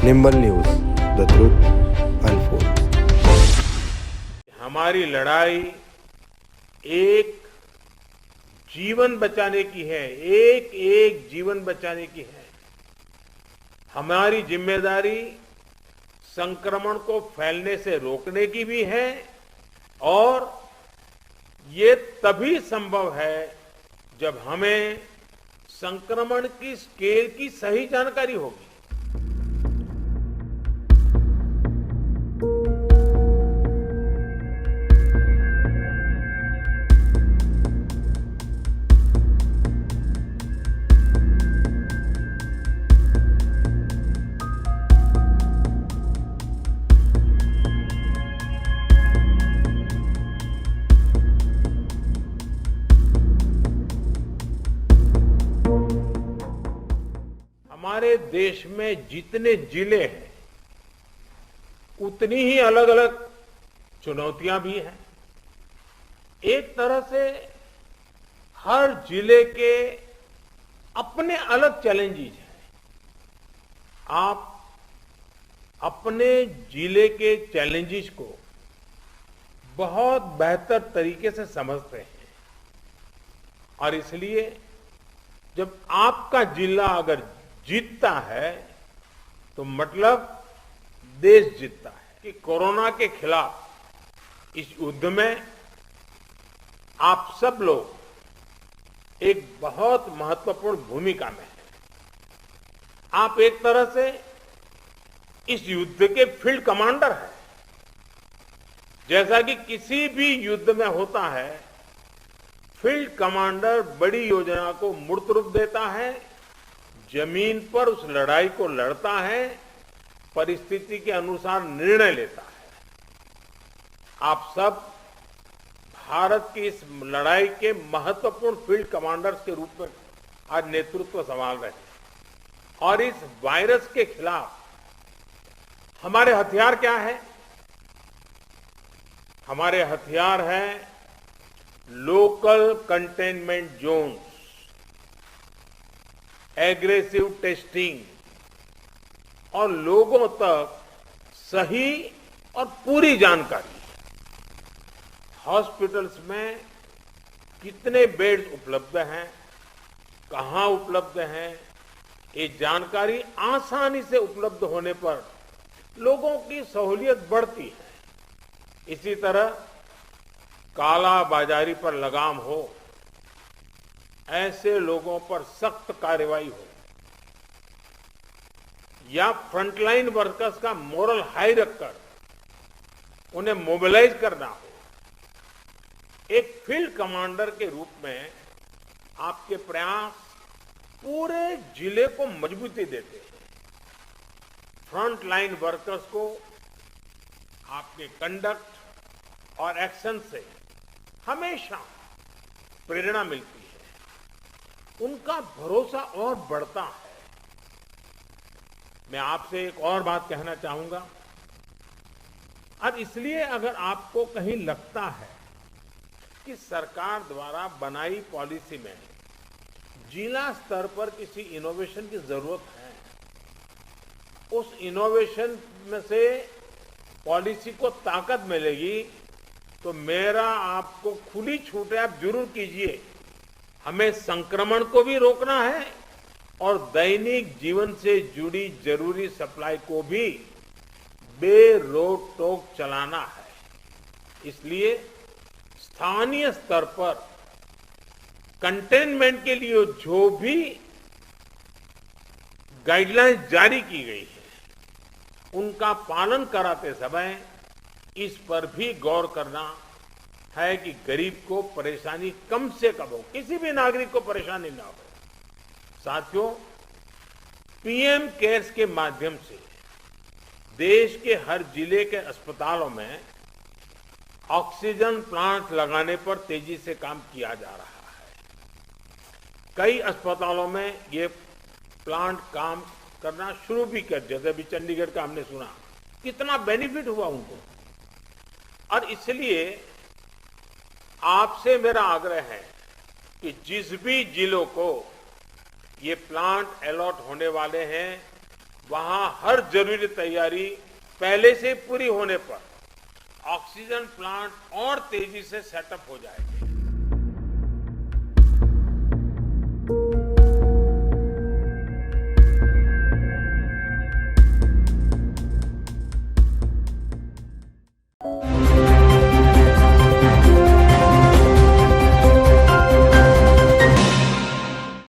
Nimble news, the truth unfold. हमारी लड़ाई एक जीवन बचाने की है, एक एक जीवन बचाने की है। हमारी जिम्मेदारी संक्रमण को फैलने से रोकने की भी है और ये तभी संभव है जब हमें संक्रमण की स्केल की सही जानकारी होगी। हमारे देश में जितने जिले हैं उतनी ही अलग अलग चुनौतियां भी हैं। एक तरह से हर जिले के अपने अलग चैलेंजेस हैं। आप अपने जिले के चैलेंजेस को बहुत बेहतर तरीके से समझते हैं और इसलिए जब आपका जिला अगर जीतता है तो मतलब देश जीतता है। कि कोरोना के खिलाफ इस युद्ध में आप सब लोग एक बहुत महत्वपूर्ण भूमिका में हैं। आप एक तरह से इस युद्ध के फील्ड कमांडर हैं। जैसा कि किसी भी युद्ध में होता है, फील्ड कमांडर बड़ी योजना को मूर्त रूप देता है, जमीन पर उस लड़ाई को लड़ता है, परिस्थिति के अनुसार निर्णय लेता है। आप सब भारत की इस लड़ाई के महत्वपूर्ण फील्ड कमांडर्स के रूप में आज नेतृत्व संभाल रहे हैं। और इस वायरस के खिलाफ हमारे हथियार क्या है? हमारे हथियार हैं local containment zones, aggressive testing और लोगों तक सही और पूरी जानकारी। हॉस्पिटल्स में कितने बेड्स उपलब्ध हैं, कहां उपलब्ध हैं, ये जानकारी आसानी से उपलब्ध होने पर लोगों की सहूलियत बढ़ती है। इसी तरह काला बाजारी पर लगाम हो, ऐसे लोगों पर सख्त कार्रवाई हो या फ्रंटलाइन वर्कर्स का मोरल हाई रखकर उन्हें मोबिलाइज करना हो। एक फील्ड कमांडर के रूप में आपके प्रयास पूरे जिले को मजबूती देते हैं। फ्रंटलाइन वर्कर्स को आपके कंडक्ट और एक्शन से हमेशा प्रेरणा मिलती है, उनका भरोसा और बढ़ता है। मैं आपसे एक और बात कहना चाहूंगा। अब इसलिए अगर आपको कहीं लगता है कि सरकार द्वारा बनाई पॉलिसी में जिला स्तर पर किसी इनोवेशन की जरूरत है, उस इनोवेशन में से पॉलिसी को ताकत मिलेगी, तो मेरा आपको खुली छूट है, आप जरूर कीजिए। हमें संक्रमण को भी रोकना है और दैनिक जीवन से जुड़ी जरूरी सप्लाई को भी बेरोक टोक चलाना है। इसलिए स्थानीय स्तर पर कंटेनमेंट के लिए जो भी गाइडलाइंस जारी की गई है, उनका पालन कराते समय इस पर भी गौर करना है कि गरीब को परेशानी कम से कम हो, किसी भी नागरिक को परेशानी ना हो। साथियों, पीएम केयर्स के माध्यम से देश के हर जिले के अस्पतालों में ऑक्सीजन प्लांट लगाने पर तेजी से काम किया जा रहा है। कई अस्पतालों में ये प्लांट काम करना शुरू भी कर, जैसे अभी चंडीगढ़ का हमने सुना, कितना बेनिफिट हुआ उनको। और इसलिए आपसे मेरा आग्रह है कि जिस भी जिलों को ये प्लांट अलॉट होने वाले हैं, वहां हर जरूरी तैयारी पहले से पूरी होने पर ऑक्सीजन प्लांट और तेजी से सेटअप हो जाएगा।